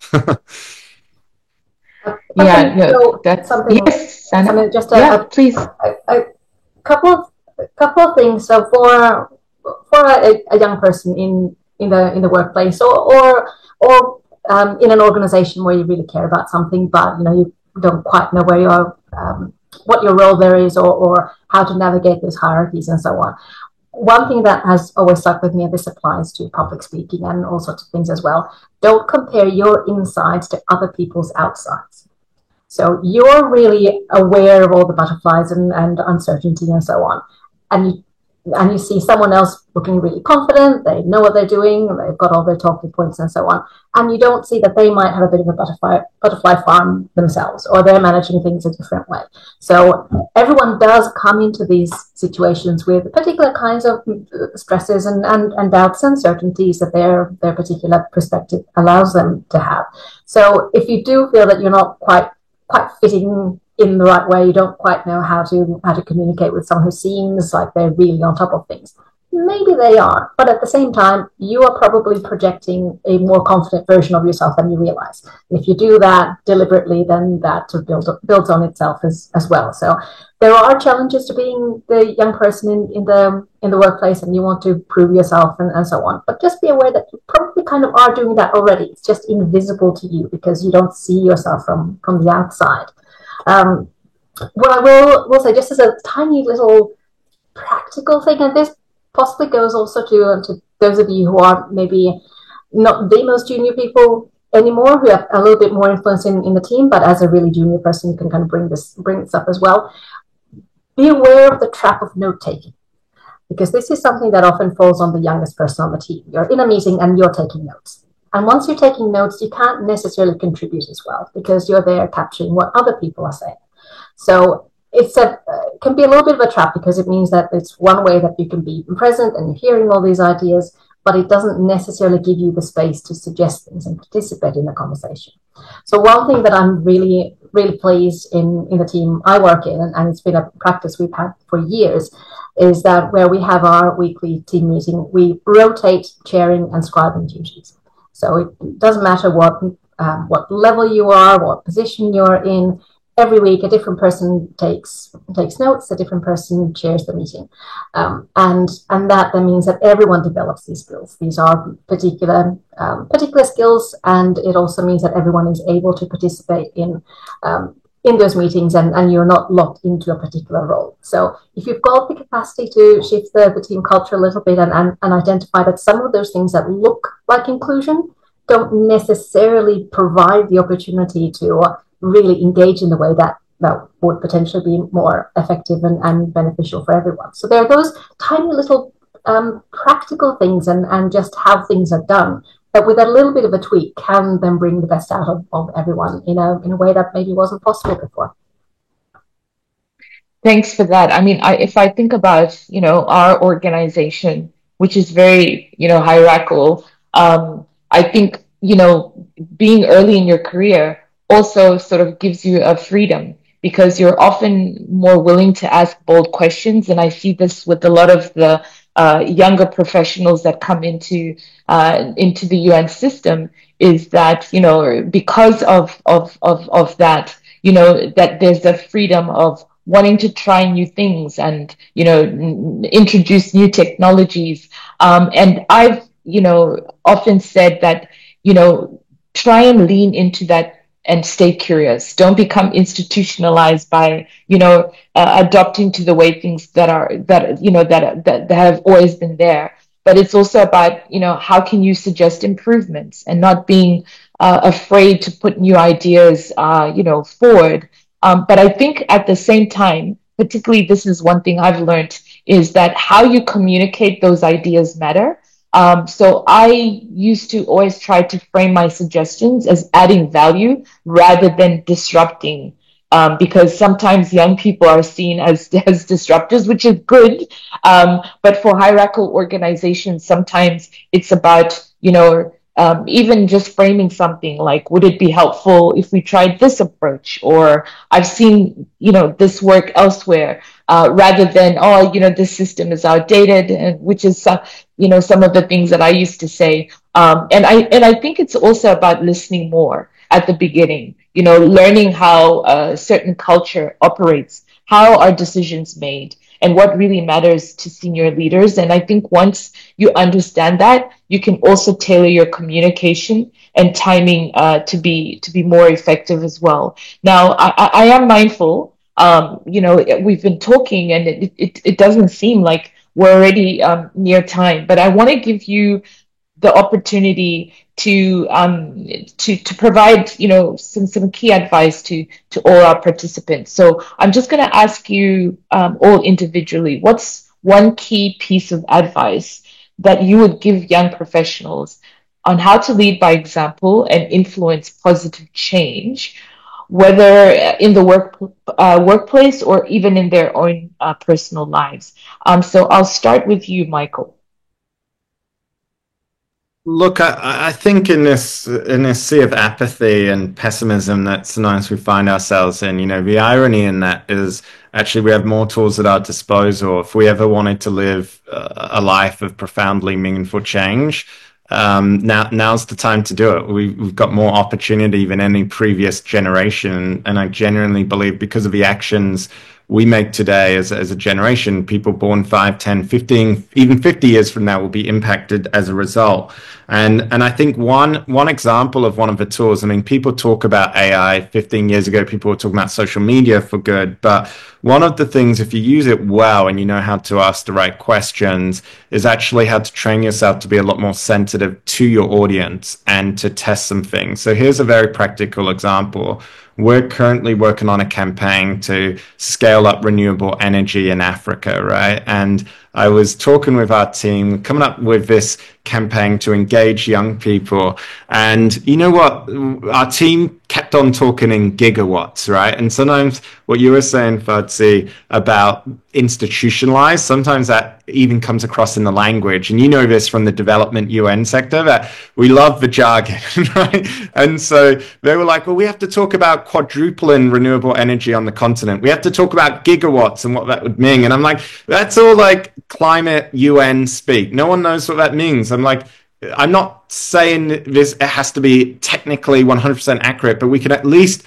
That's something. Yes, Sana. Just please. A couple of things. So for a young person in the workplace or in an organization where you really care about something, but you know you don't quite know where you are, what your role there is, or how to navigate those hierarchies and so on. One thing that has always stuck with me, and this applies to public speaking and all sorts of things as well, don't compare your insides to other people's outsides. So you're really aware of all the butterflies and uncertainty and so on. And you see someone else looking really confident, they know what they're doing, they've got all their talking points and so on. And you don't see that they might have a bit of a butterfly farm themselves, or they're managing things a different way. So everyone does come into these situations with particular kinds of stresses and doubts and uncertainties that their particular perspective allows them to have. So if you do feel that you're not quite fitting in the right way, you don't quite know how to communicate with someone who seems like they're really on top of things. Maybe they are, but at the same time, you are probably projecting a more confident version of yourself than you realize. If you do that deliberately, then that builds on itself as well. So there are challenges to being the young person in the workplace, and you want to prove yourself and so on. But just be aware that you probably kind of are doing that already. It's just invisible to you because you don't see yourself from the outside. What I will say, just as a tiny little practical thing, and this possibly goes also to those of you who are maybe not the most junior people anymore, who have a little bit more influence in the team, but as a really junior person, you can kind of bring this up as well. Be aware of the trap of note-taking, because this is something that often falls on the youngest person on the team. You're in a meeting and you're taking notes. And once you're taking notes, you can't necessarily contribute as well because you're there capturing what other people are saying. So it can be a little bit of a trap because it means that it's one way that you can be present and you're hearing all these ideas, but it doesn't necessarily give you the space to suggest things and participate in the conversation. So one thing that I'm really, really pleased in the team I work in, and it's been a practice we've had for years, is that where we have our weekly team meeting, we rotate chairing and scribing duties. So it doesn't matter what what level you are, what position you're in. Every week, a different person takes notes, a different person chairs the meeting. And that then means that everyone develops these skills. These are particular skills, and it also means that everyone is able to participate in those meetings, and you're not locked into a particular role. So if you've got the capacity to shift the team culture a little bit and identify that some of those things that look like inclusion don't necessarily provide the opportunity to really engage in the way that would potentially be more effective and beneficial for everyone. So there are those tiny little practical things and just how things are done that with a little bit of a tweak can then bring the best out of everyone in a way that maybe wasn't possible before. Thanks for that. I mean, if I think about, our organization, which is very, hierarchical, I think, being early in your career also sort of gives you a freedom because you're often more willing to ask bold questions. And I see this with a lot of the younger professionals that come into the UN system is that, because of that, that there's a freedom of wanting to try new things and, introduce new technologies. And I've, often said that, try and lean into that and stay curious. Don't become institutionalized by, adopting to the way things that have always been there. But it's also about, how can you suggest improvements and not being afraid to put new ideas, forward. But I think at the same time, particularly this is one thing I've learned, is that how you communicate those ideas matter. So I used to always try to frame my suggestions as adding value rather than disrupting, because sometimes young people are seen as disruptors, which is good. But for hierarchical organizations, sometimes it's about, even just framing something like, would it be helpful if we tried this approach? Or I've seen, this work elsewhere, rather than, this system is outdated, and which is, some of the things that I used to say. And I think it's also about listening more at the beginning, learning how a certain culture operates, how are decisions made, and what really matters to senior leaders. And I think once you understand that, you can also tailor your communication and timing to be more effective as well. Now, I am mindful, we've been talking and it doesn't seem like we're already near time, but I want to give you the opportunity to provide some key advice to all our participants. So I'm just going to ask you all individually, what's one key piece of advice that you would give young professionals on how to lead by example and influence positive change, whether in the workplace or even in their own personal lives? So I'll start with you, Michael. Look, I think in this sea of apathy and pessimism that sometimes we find ourselves in, the irony in that is actually we have more tools at our disposal. If we ever wanted to live a life of profoundly meaningful change, now's the time to do it. We've got more opportunity than any previous generation, and I genuinely believe because of the actions we make today as a generation, people born 5, 10, 15, even 50 years from now will be impacted as a result. And I think one example of one of the tools, I mean, people talk about AI 15 years ago, people were talking about social media for good, but one of the things, if you use it well and you know how to ask the right questions, is actually how to train yourself to be a lot more sensitive to your audience and to test some things. So here's a very practical example. We're currently working on a campaign to scale up renewable energy in Africa, right? And I was talking with our team, coming up with this campaign to engage young people. And you know what? Our team kept on talking in gigawatts, right? And sometimes what you were saying, Fadzi, about institutionalized, sometimes that even comes across in the language. And you know this from the development UN sector, that we love the jargon, right? And so they were like, well, we have to talk about quadrupling renewable energy on the continent. We have to talk about gigawatts and what that would mean. And I'm like, that's all like climate UN speak. No one knows what that means. I'm like, I'm not saying this it has to be technically 100% accurate, but we can at least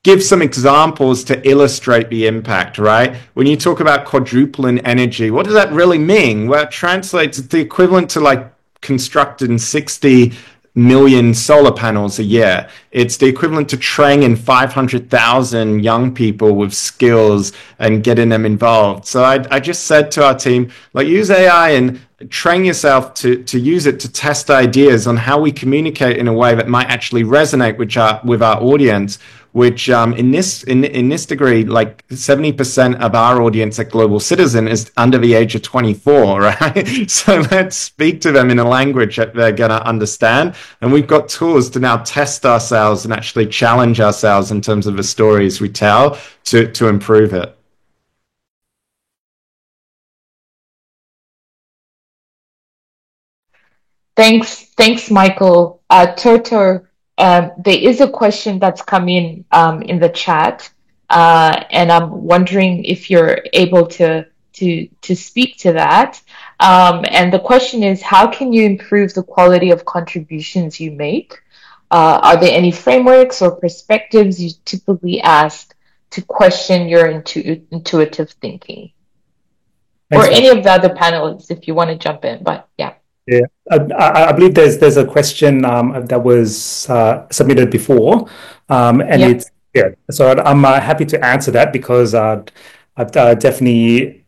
give some examples to illustrate the impact, right? When you talk about quadrupling energy, what does that really mean? Well, it translates to the equivalent to like constructing 60 million solar panels a year. It's the equivalent to training 500,000 young people with skills and getting them involved. So I just said to our team, like, use AI and train yourself to use it to test ideas on how we communicate in a way that might actually resonate with our audience, which in this degree, like 70% of our audience at Global Citizen is under the age of 24, right? So let's speak to them in a language that they're going to understand. And we've got tools to now test ourselves and actually challenge ourselves in terms of the stories we tell to improve it. Thanks, Michael. Tortor, there is a question that's come in the chat, and I'm wondering if you're able to speak to that. And the question is, how can you improve the quality of contributions you make? Are there any frameworks or perspectives you typically ask to question your intuitive thinking? Thanks, or any of the other panelists, if you want to jump in, but yeah. Yeah, I believe there's a question that was submitted before, and so I'm happy to answer that because I've definitely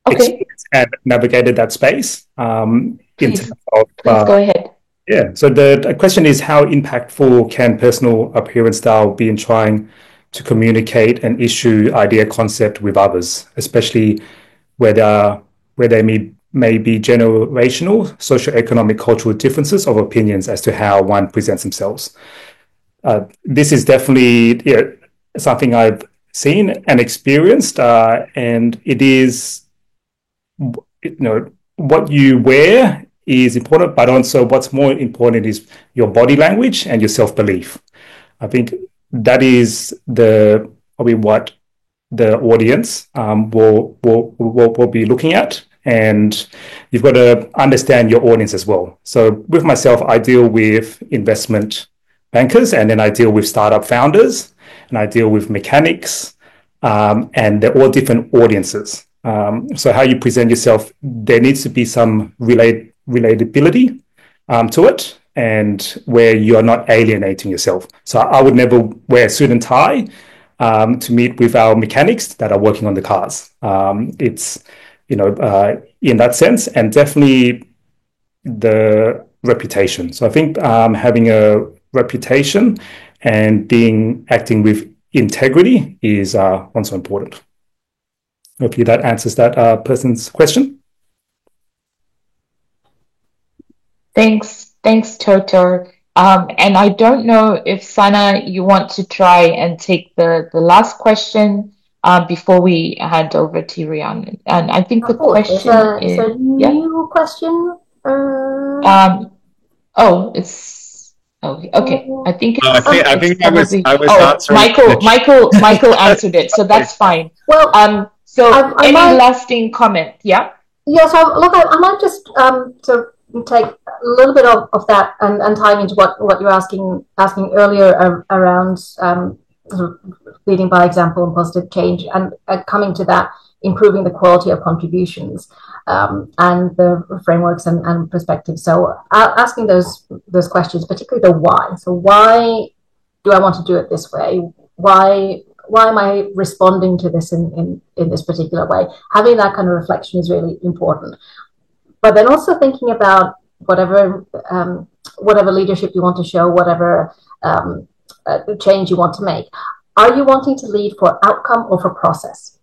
experienced and navigated that space. Please go ahead. Yeah, so the question is, how impactful can personal appearance style be in trying to communicate an issue, idea, concept with others, especially where they may be generational, socioeconomic, cultural differences of opinions as to how one presents themselves. This is definitely something I've seen and experienced, and it is, what you wear is important, but also what's more important is your body language and your self-belief. I think that is probably what the audience will be looking at. And you've got to understand your audience as well. So with myself, I deal with investment bankers, and then I deal with startup founders, and I deal with mechanics, and they're all different audiences. So how you present yourself, there needs to be some relatability to it, and where you're not alienating yourself. So I would never wear a suit and tie to meet with our mechanics that are working on the cars. It's in that sense, and definitely the reputation. So I think having a reputation and acting with integrity is also important. Hopefully that answers that person's question. Thanks, Tortor. And I don't know if Sana, you want to try and take the last question before we hand over to Rhiannon. And I think the question is a new question. Okay. I think it's, I think I was answering. Michael answered it, so that's fine. Well, so any lasting comment? Yeah. Yeah. So look, I might just to take a little bit of that and tying into what you're asking earlier around sort of leading by example and positive change, and coming to that, improving the quality of contributions and the frameworks and perspectives. So asking those questions, particularly the why. So why do I want to do it this way? Why am I responding to this in this particular way? Having that kind of reflection is really important. But then also thinking about whatever leadership you want to show, whatever change you want to make. Are you wanting to lead for outcome or for process?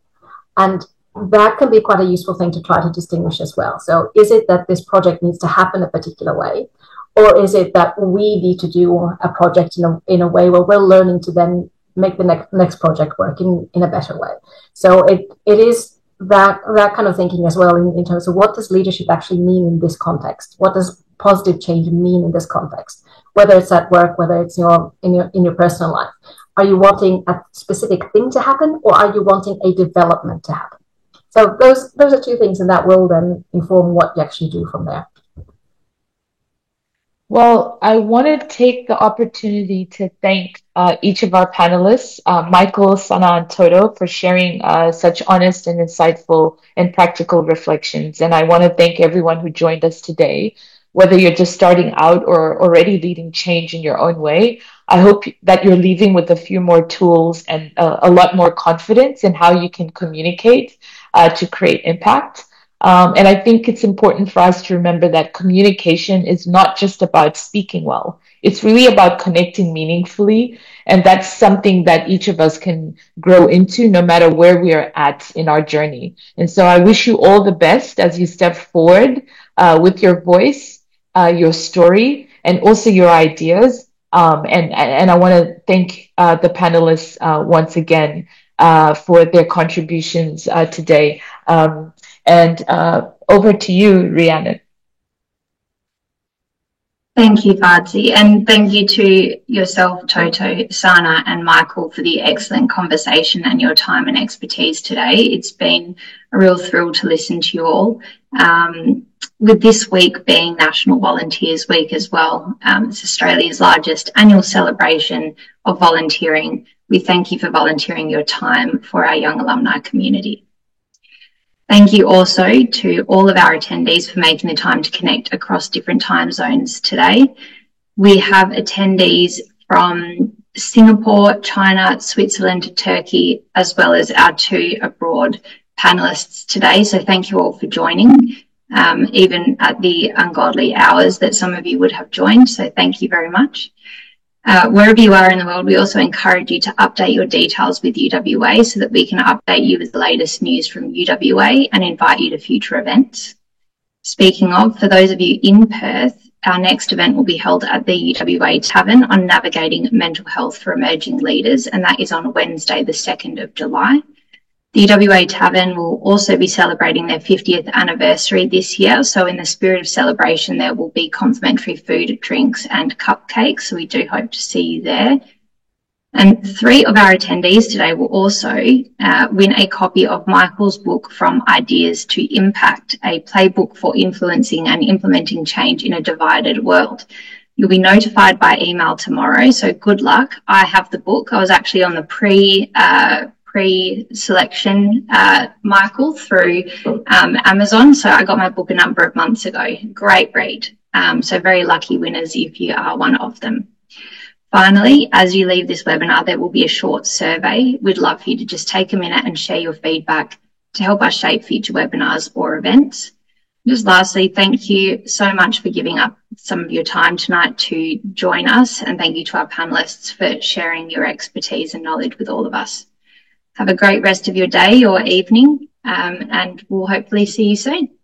And that can be quite a useful thing to try to distinguish as well. So is it that this project needs to happen a particular way? Or is it that we need to do a project in a way where we're learning to then make the next project work in a better way? So it is that kind of thinking as well in terms of what does leadership actually mean in this context? What does positive change mean in this context? Whether it's at work, whether it's in your personal life. Are you wanting a specific thing to happen, or are you wanting a development to happen? So those are two things, and that will then inform what you actually do from there. Well, I want to take the opportunity to thank each of our panelists, Michael, Sana, and Toto, for sharing such honest and insightful and practical reflections. And I want to thank everyone who joined us today, whether you're just starting out or already leading change in your own way. I hope that you're leaving with a few more tools and a lot more confidence in how you can communicate to create impact. And I think it's important for us to remember that communication is not just about speaking well. It's really about connecting meaningfully. And that's something that each of us can grow into no matter where we are at in our journey. And so I wish you all the best as you step forward with your voice, your story, and also your ideas. And I want to thank the panelists once again for their contributions today. And over to you, Rhiannon. Thank you, Fadzi, and thank you to yourself, Toto, Sana, and Michael for the excellent conversation and your time and expertise today. It's been a real thrill to listen to you all. With this week being National Volunteers Week as well, it's Australia's largest annual celebration of volunteering. We thank you for volunteering your time for our young alumni community. Thank you also to all of our attendees for making the time to connect across different time zones today. We have attendees from Singapore, China, Switzerland, Turkey, as well as our 2 abroad panelists today. So thank you all for joining, even at the ungodly hours that some of you would have joined. So thank you very much. Wherever you are in the world, we also encourage you to update your details with UWA so that we can update you with the latest news from UWA and invite you to future events. Speaking of, for those of you in Perth, our next event will be held at the UWA Tavern on navigating mental health for emerging leaders, and that is on Wednesday, the 2nd of July. The UWA Tavern will also be celebrating their 50th anniversary this year. So in the spirit of celebration, there will be complimentary food, drinks and cupcakes. So we do hope to see you there. And 3 of our attendees today will also win a copy of Michael's book, From Ideas to Impact, a playbook for influencing and implementing change in a divided world. You'll be notified by email tomorrow. So good luck. I have the book. I was actually on the pre-selection, Michael, through Amazon. So I got my book a number of months ago. Great read. So very lucky winners if you are one of them. Finally, as you leave this webinar, there will be a short survey. We'd love for you to just take a minute and share your feedback to help us shape future webinars or events. Just lastly, thank you so much for giving up some of your time tonight to join us, and thank you to our panelists for sharing your expertise and knowledge with all of us. Have a great rest of your day or evening, and we'll hopefully see you soon.